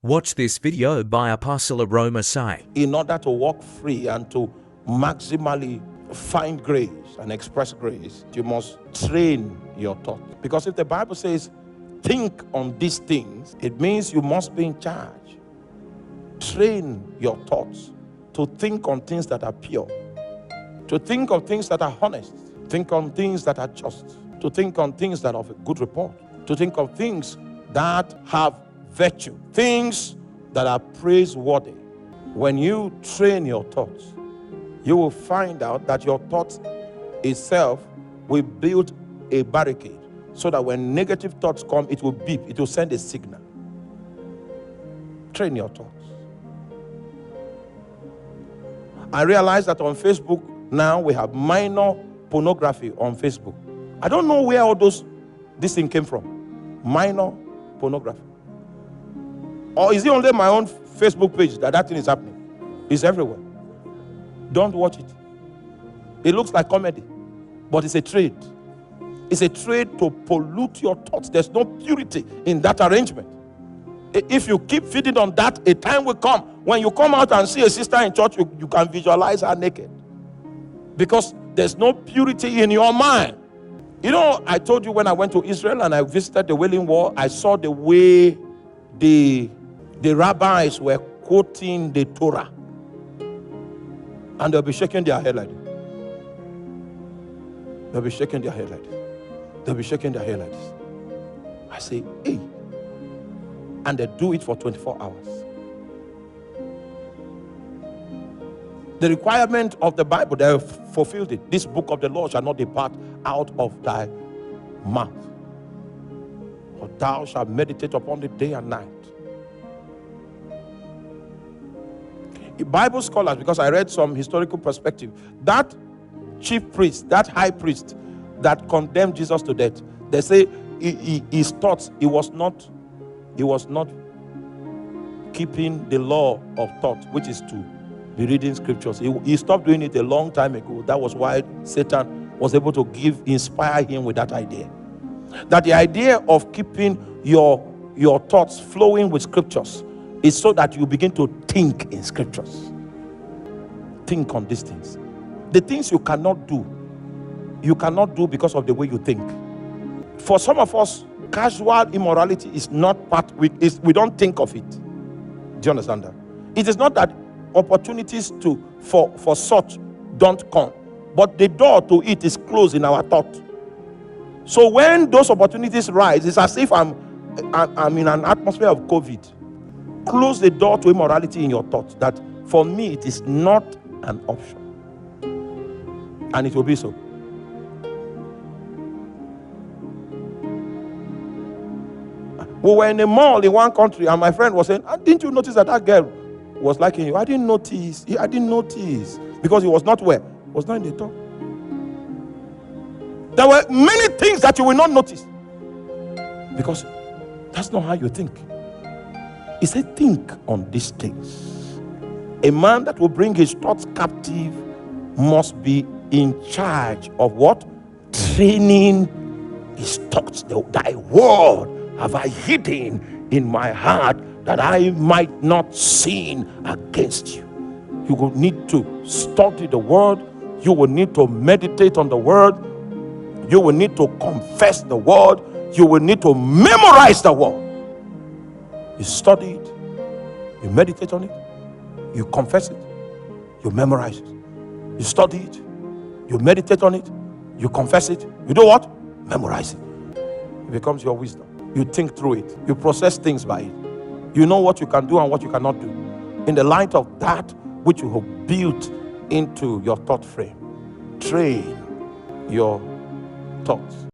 Watch this video by Apostle Aroma Sai. In order to walk free and to maximally find grace and express grace, you must train your thought. Because if the Bible says, think on these things, it means you must be in charge. Train your thoughts to think on things that are pure, to think on things that are honest, think on things that are just, to think on things that are of a good report, to think of things that have virtue, things that are praiseworthy. When you train your thoughts, you will find out that your thoughts itself will build a barricade so that when negative thoughts come, it will beep, it will send a signal. Train your thoughts. I realize that on Facebook now we have minor pornography on Facebook. I don't know where all this thing came from. Minor pornography. Or is it only my own Facebook page that thing is happening? It's everywhere. Don't watch it. It looks like comedy, but it's a trade. It's a trade to pollute your thoughts. There's no purity in that arrangement. If you keep feeding on that, a time will come when you come out and see a sister in church, you can visualize her naked. Because there's no purity in your mind. You know, I told you when I went to Israel and I visited the Wailing Wall, I saw the way the rabbis were quoting the Torah. And they'll be shaking their head like this. They'll be shaking their head like this. They'll be shaking their head like this. I say, hey. And they do it for 24 hours. The requirement of the Bible, they have fulfilled it. This book of the law shall not depart out of thy mouth, for thou shalt meditate upon it day and night. Bible scholars, because I read some historical perspective, that chief priest, that high priest that condemned Jesus to death, they say his thoughts, he was not keeping the law of thought, which is to be reading scriptures. He stopped doing it a long time ago. That was why Satan was able to inspire him with that idea. That the idea of keeping your thoughts flowing with scriptures is so that you begin to think in scriptures. Think on these things. The things you cannot do because of the way you think. For some of us, casual immorality is not part, we don't think of it. Do you understand that? It is not that opportunities for such don't come, but the door to it is closed in our thought. So when those opportunities rise, it's as if I'm in an atmosphere of COVID. Close the door to immorality in your thoughts. That for me it is not an option, and it will be so. We were in a mall in one country, and my friend was saying, didn't you notice that girl was liking you? I didn't notice. Because he was not where? He was not in the top. There were many things that you will not notice, because that's not how you think. He said, think on these things. A man that will bring his thoughts captive must be in charge of what? Training his thoughts. Thy word have I hidden in my heart, that I might not sin against you. You will need to study the word. You will need to meditate on the word. You will need to confess the word. You will need to memorize the word. You study it. You meditate on it. You confess it. You memorize it. You study it. You meditate on it. You confess it. You do what? Memorize it. It becomes your wisdom. You think through it. You process things by it. You know what you can do and what you cannot do, in the light of that which you have built into your thought frame. Train your thoughts.